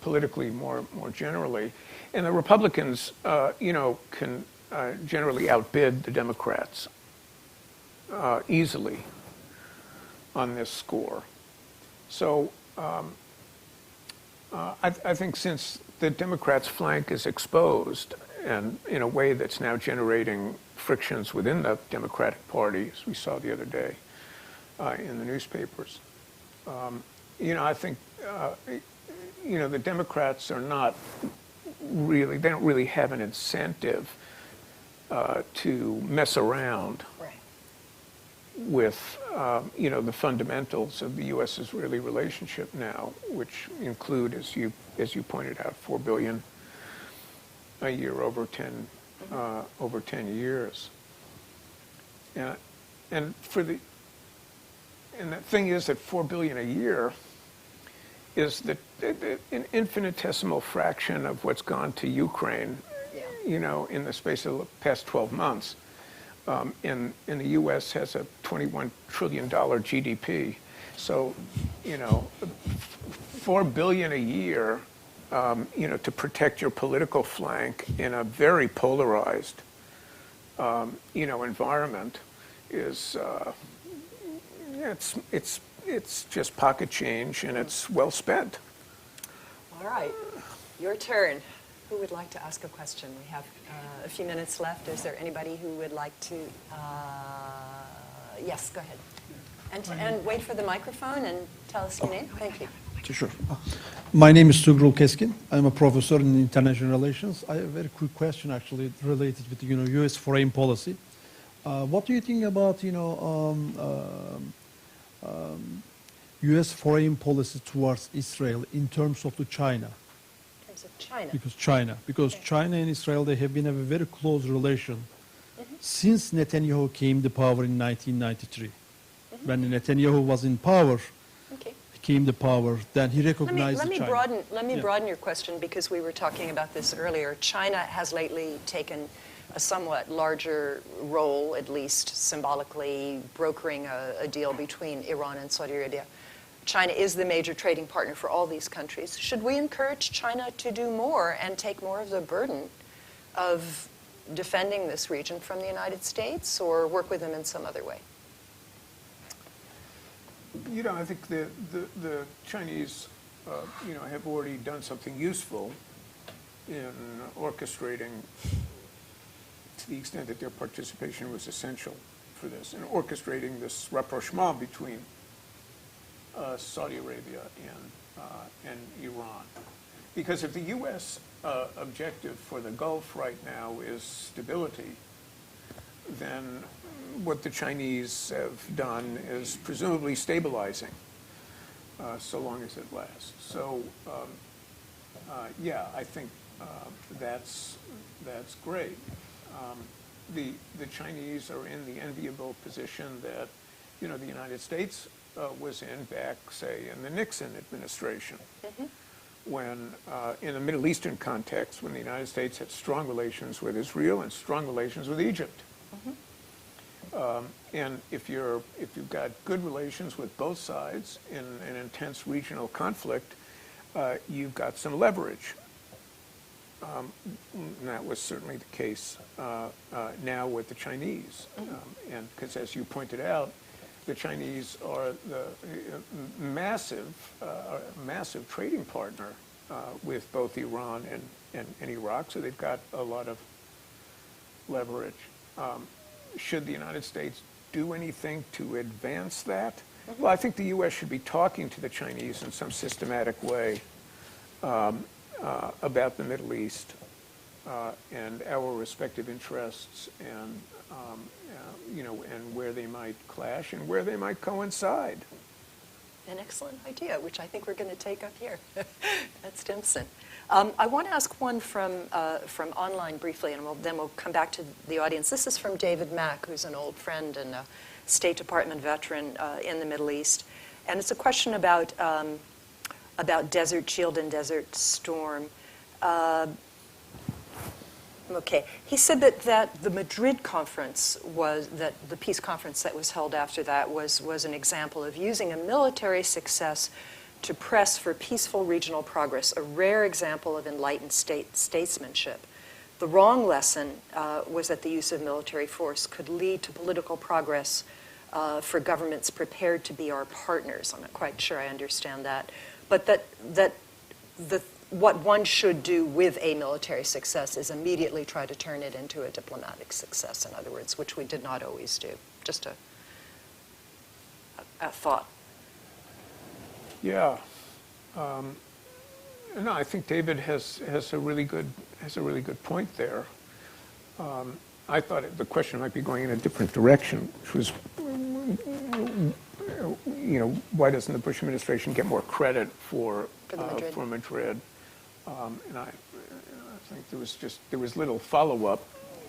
politically more generally. And the Republicans, can generally outbid the Democrats easily on this score. So I think since the Democrats' flank is exposed, and in a way that's now generating frictions within the Democratic Party, as we saw the other day in the newspapers, I think, the Democrats are not really, they don't really have an incentive to mess around with, the fundamentals of the U.S.-Israeli relationship now, which include, as you pointed out, $4 billion a year over 10 over 10 years. And the thing is that $4 billion a year is an infinitesimal fraction of what's gone to Ukraine, in the space of the past 12 months. And the U.S. has a $21 trillion GDP. So, $4 billion a year, to protect your political flank in a very polarized, environment is, it's just pocket change, and it's well spent. All right, your turn. Who would like to ask a question? We have a few minutes left. Is there anybody who would like to? Yes, go ahead. And wait for the microphone and tell us your name. Thank you. Sure. My name is Sugrul Keskin. I'm a professor in international relations. I have a very quick question, actually, related with U.S. foreign policy. What do you think about U.S. foreign policy towards Israel in terms of China? In terms of China. Because Okay. China and Israel, they have been a very close relation since Netanyahu came to power in 1993. When Netanyahu was in power, Okay. came to power, then he recognized Let me China. broaden your question, because we were talking about this earlier. China has lately taken a somewhat larger role, at least symbolically, brokering a deal between Iran and Saudi Arabia. China is the major trading partner for all these countries. Should we encourage China to do more and take more of the burden of defending this region from the United States, or work with them in some other way? I think the Chinese, have already done something useful in orchestrating, to the extent that their participation was essential for this, in orchestrating this rapprochement between Saudi Arabia and Iran. Because if the U.S. Objective for the Gulf right now is stability, then what the Chinese have done is presumably stabilizing, so long as it lasts. So, I think that's great. The Chinese are in the enviable position that, the United States was in back, say, in the Nixon administration, when, in the Middle Eastern context, when the United States had strong relations with Israel and strong relations with Egypt. And if you've got good relations with both sides in an intense regional conflict, you've got some leverage. And that was certainly the case now with the Chinese. And because, as you pointed out, the Chinese are the massive trading partner with both Iran and Iraq, so they've got a lot of leverage. Should the United States do anything to advance that? Well, I think the U.S. should be talking to the Chinese in some systematic way about the Middle East and our respective interests, and and where they might clash and where they might coincide. An excellent idea, which I think we're going to take up here at Stimson. I want to ask one from online briefly, and then we'll come back to the audience. This is from David Mack, who's an old friend and a State Department veteran in the Middle East. And it's a question about Desert Shield and Desert Storm. Okay. He said that the Madrid conference that the peace conference that was held after that was an example of using a military success to press for peaceful regional progress, a rare example of enlightened statesmanship. The wrong lesson was that the use of military force could lead to political progress for governments prepared to be our partners. I'm not quite sure I understand that. But what one should do with a military success is immediately try to turn it into a diplomatic success, in other words, which we did not always do. Just a thought. Yeah. No, I think David has a really good point there. I thought the question might be going in a different direction, which was, why doesn't the Bush administration get more credit for Madrid? And I think there was little follow-up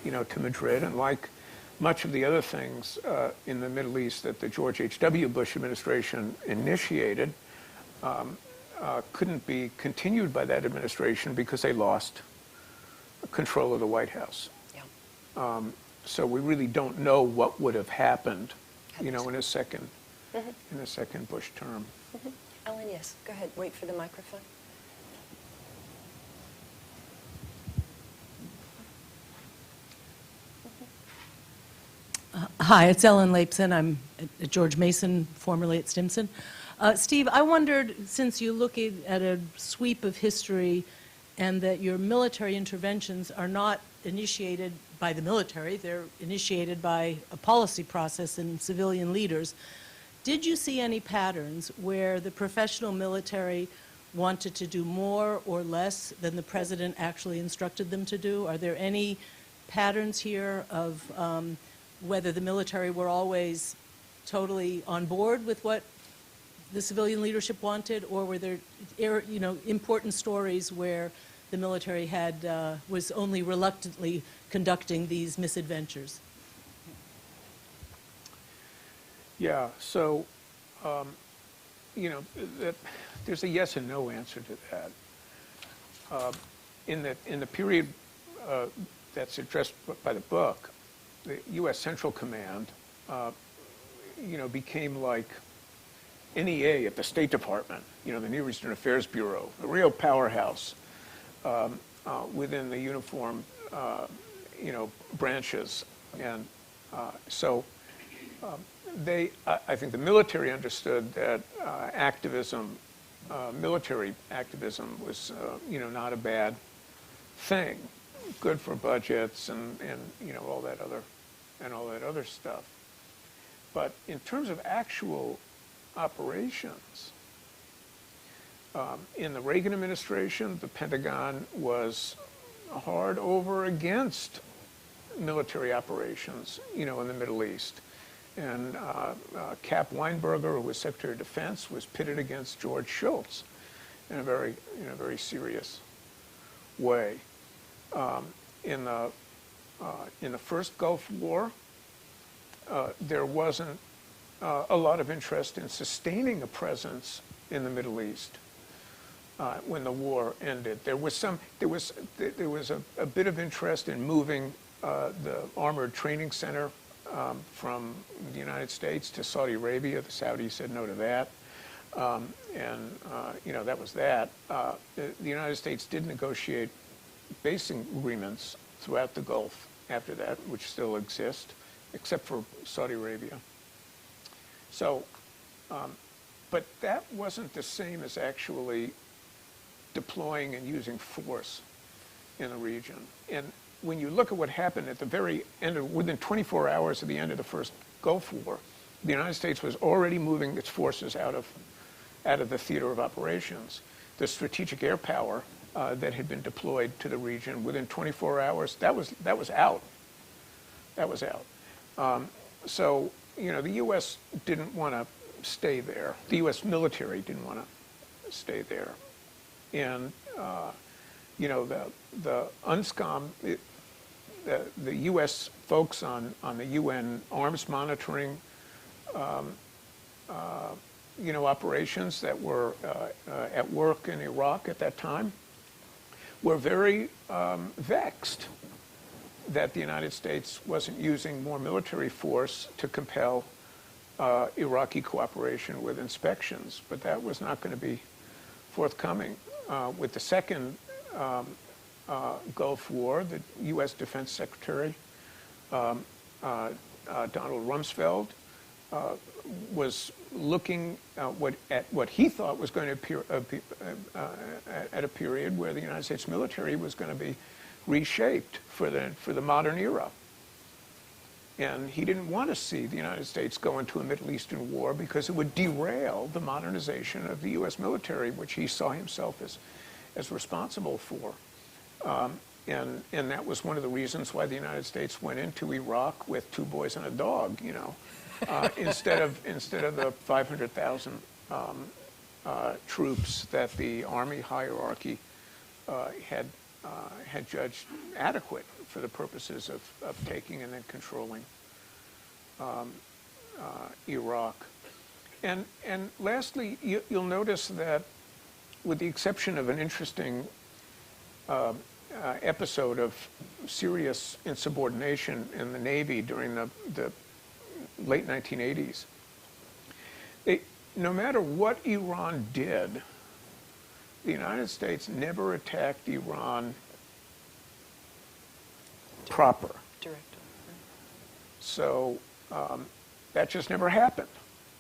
to Madrid. And like much of the other things in the Middle East that the George H.W. Bush administration initiated, couldn't be continued by that administration because they lost control of the White House. Yeah. So we really don't know what would have happened, in a second Bush term. Ellen, yes, go ahead. Wait for the microphone. Hi, it's Ellen Lapson. I'm at George Mason, formerly at Stimson. Steve, I wondered, since you look at a sweep of history and that your military interventions are not initiated by the military, they're initiated by a policy process and civilian leaders, did you see any patterns where the professional military wanted to do more or less than the president actually instructed them to do? Are there any patterns here of whether the military were always totally on board with what the civilian leadership wanted, or were there, important stories where the military was only reluctantly conducting these misadventures? Yeah, so, there's a yes and no answer to that. In the period that's addressed by the book, the U.S. Central Command, became like NEA at the State Department, the Near Eastern Affairs Bureau, a real powerhouse within the uniform, branches. And so I think the military understood that military activism was, not a bad thing, good for budgets and all that other stuff. But in terms of actual operations, in the Reagan administration, the Pentagon was hard over against military operations, in the Middle East. And Cap Weinberger, who was Secretary of Defense, was pitted against George Shultz in a very serious way. In the first Gulf War, there wasn't a lot of interest in sustaining a presence in the Middle East when the war ended. There was a bit of interest in moving the Armored Training Center from the United States to Saudi Arabia. The Saudis said no to that. That was that. The United States did negotiate basing agreements throughout the Gulf after that, which still exist, except for Saudi Arabia. So, but that wasn't the same as actually deploying and using force in the region. And when you look at what happened at the very end, within 24 hours of the end of the first Gulf War, the United States was already moving its forces out of the theater of operations. The strategic air power that had been deployed to the region within 24 hours, that was out. That was out. So, the U.S. didn't want to stay there. The U.S. military didn't want to stay there. And, the UNSCOM, the U.S. folks on the UN arms monitoring, operations that were at work in Iraq at that time were very vexed that the United States wasn't using more military force to compel Iraqi cooperation with inspections. But that was not going to be forthcoming. With the second Gulf War, the U.S. Defense Secretary, Donald Rumsfeld, was looking at what he thought was going to appear at a period where the United States military was going to be reshaped for the modern era. And he didn't want to see the United States go into a Middle Eastern war because it would derail the modernization of the U.S. military, which he saw himself as responsible for. And that was one of the reasons why the United States went into Iraq with 2 boys and a dog, instead of the 500,000 troops that the Army hierarchy had had judged adequate for the purposes of taking and then controlling Iraq. And lastly, you'll notice that, with the exception of an interesting episode of serious insubordination in the Navy during the late 1980s, no matter what Iran did, the United States never attacked Iran proper. Direct. So that just never happened.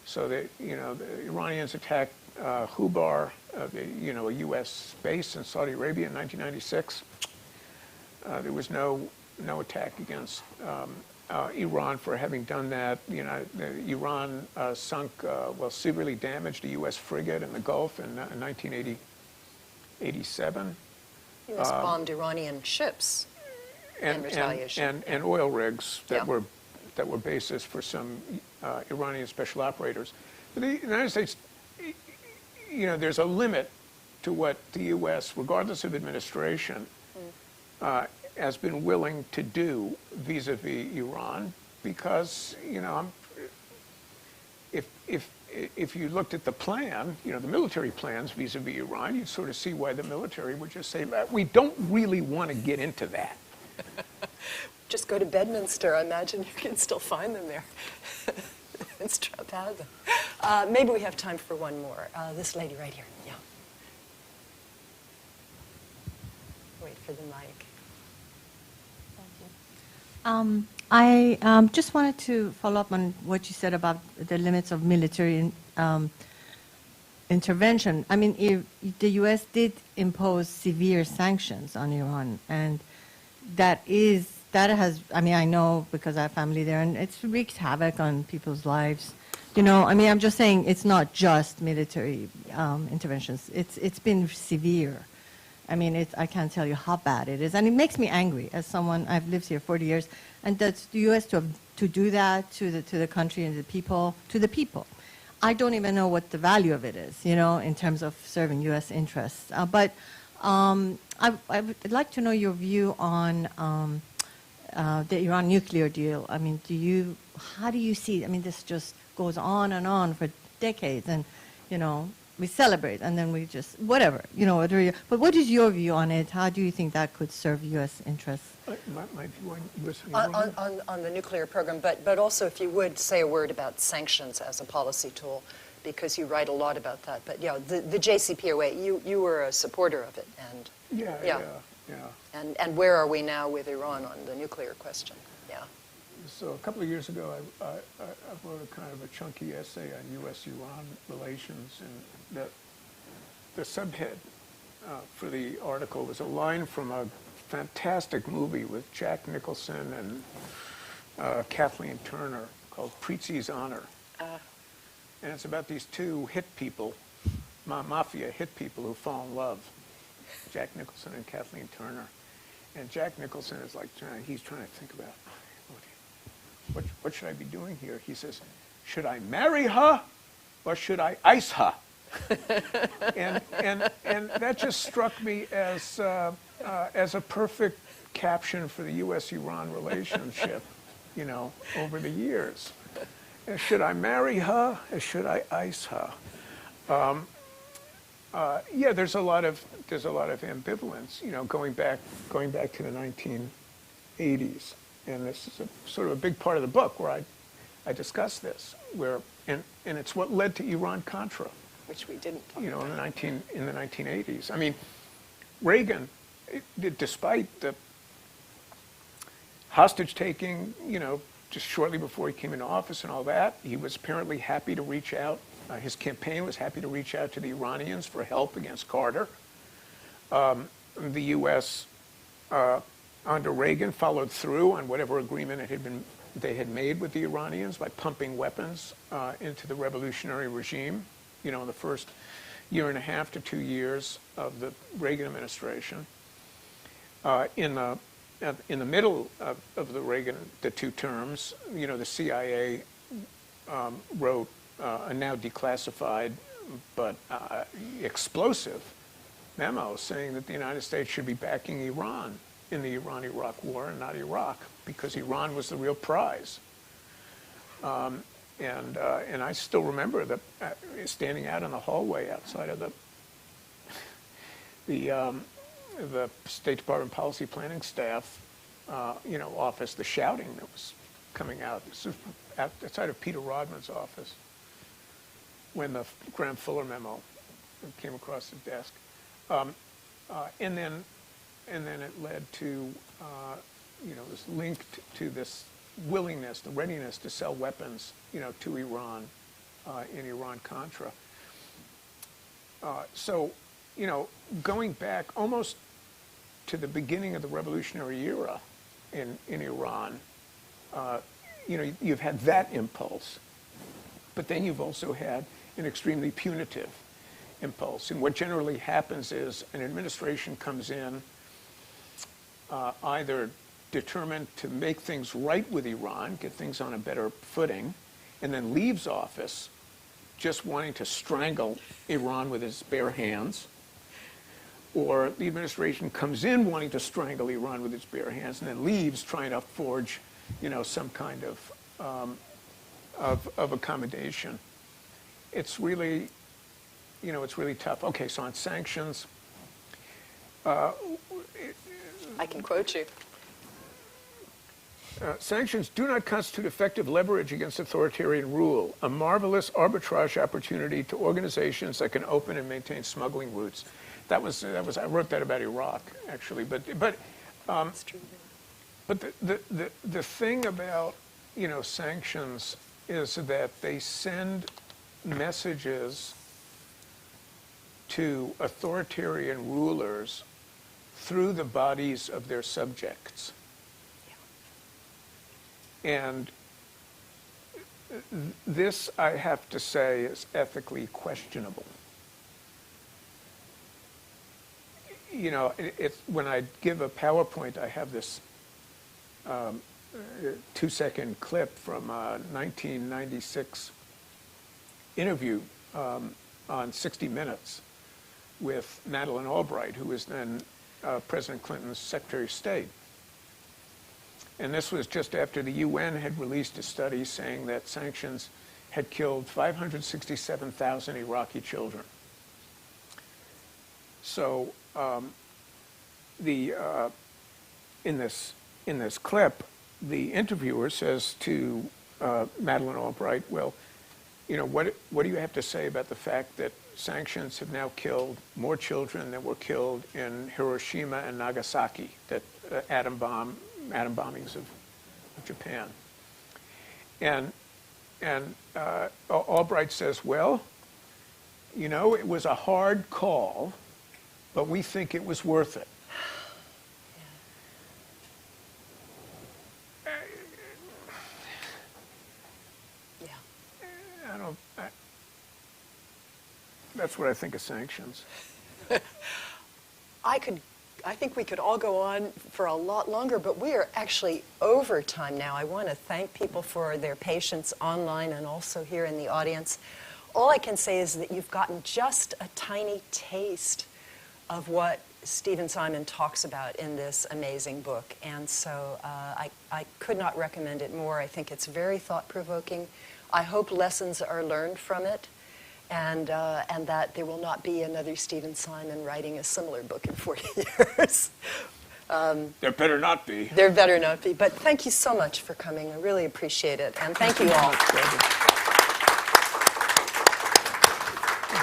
So the Iranians attacked Hubar, a U.S. base in Saudi Arabia in 1996. There was no attack against Iran for having done that. Iran sunk, severely damaged a U.S. frigate in the Gulf in 1987. U.S. bombed Iranian ships in retaliation. And oil rigs that Yeah. were basis for some Iranian special operators. But the United States, there's a limit to what the U.S., regardless of administration, has been willing to do vis-a-vis Iran, because if you looked at the plan, the military plans vis-a-vis Iran, you'd sort of see why the military would just say, we don't really want to get into that. Just go to Bedminster. I imagine you can still find them there. Strap has them. Maybe we have time for one more. This lady right here. Yeah. Wait for the mic. I just wanted to follow up on what you said about the limits of military intervention. I mean, the U.S. did impose severe sanctions on Iran, and that has, I know because I have family there, and it's wreaked havoc on people's lives. I'm just saying it's not just military interventions. It's been severe. I can't tell you how bad it is, and it makes me angry as someone. I've lived here 40 years, and that's the U.S. to do that to the country and the people. I don't even know what the value of it is, in terms of serving U.S. interests. But I would like to know your view on the Iran nuclear deal. How do you see? This just goes on and on for decades, and we celebrate, and then we just, whatever, but what is your view on it? How do you think that could serve U.S. interests? My view on U.S. Iran? On the nuclear program, but also if you would say a word about sanctions as a policy tool, because you write a lot about that. But the JCPOA, you were a supporter of it, and Yeah. And where are we now with Iran on the nuclear question? Yeah. So a couple of years ago, I wrote a kind of a chunky essay on U.S.-Iran relations, and the subhead for the article was a line from a fantastic movie with Jack Nicholson and Kathleen Turner called Preetzi's Honor. And it's about these two hit people, mafia hit people who fall in love, Jack Nicholson and Kathleen Turner. And Jack Nicholson is he's trying to think about, what should I be doing here? He says, should I marry her or should I ice her? and that just struck me as a perfect caption for the U.S.-Iran relationship, over the years. Should I marry her or should I ice her? There's a lot of ambivalence, going back to the 1980s. And this is sort of a big part of the book where I discuss this, and it's what led to Iran-Contra, Which we didn't talk in about. the 1980s. Reagan, despite the hostage taking, just shortly before he came into office and all that, he was apparently happy to reach out. His campaign was happy to reach out to the Iranians for help against Carter. The U.S. Under Reagan followed through on whatever agreement they had made with the Iranians by pumping weapons into the revolutionary regime, in the first year and a half to 2 years of the Reagan administration. In the middle of the two terms, the CIA wrote a now declassified but explosive memo saying that the United States should be backing Iran in the Iran-Iraq war and not Iraq, because Iran was the real prize. And I still remember standing out in the hallway outside of the State Department policy planning staff, office, the shouting that was coming out. This was outside of Peter Rodman's office when the Graham Fuller memo came across his desk. And then it led to, was linked to this willingness, the readiness to sell weapons, to Iran in Iran-Contra. So, going back almost to the beginning of the revolutionary era in Iran, you've had that impulse, but then you've also had an extremely punitive impulse. And what generally happens is an administration comes in either determined to make things right with Iran, get things on a better footing, and then leaves office just wanting to strangle Iran with his bare hands, or the administration comes in wanting to strangle Iran with its bare hands and then leaves trying to forge, some kind of accommodation. It's really, it's really tough. Okay, so on sanctions, I can quote you. Sanctions do not constitute effective leverage against authoritarian rule, a marvelous arbitrage opportunity to organizations that can open and maintain smuggling routes. That was I wrote that about Iraq, actually, but That's true. But the thing about, sanctions is that they send messages to authoritarian rulers through the bodies of their subjects. And this, I have to say, is ethically questionable. When I give a PowerPoint, I have this 2-second clip from a 1996 interview on 60 Minutes with Madeleine Albright, who was then President Clinton's Secretary of State. And this was just after the UN had released a study saying that sanctions had killed 567,000 Iraqi children. So in this clip, the interviewer says to Madeleine Albright, well, what do you have to say about the fact that sanctions have now killed more children than were killed in Hiroshima and Nagasaki, that atom bombings of Japan? And Albright says, well, it was a hard call, but we think it was worth it. That's what I think of sanctions. I think we could all go on for a lot longer, but we are actually over time now. I want to thank people for their patience online and also here in the audience. All I can say is that you've gotten just a tiny taste of what Stephen Simon talks about in this amazing book. And so I could not recommend it more. I think it's very thought-provoking. I hope lessons are learned from it, and that there will not be another Stephen Simon writing a similar book in 40 years. There better not be. There better not be. But thank you so much for coming. I really appreciate it. And thank you all.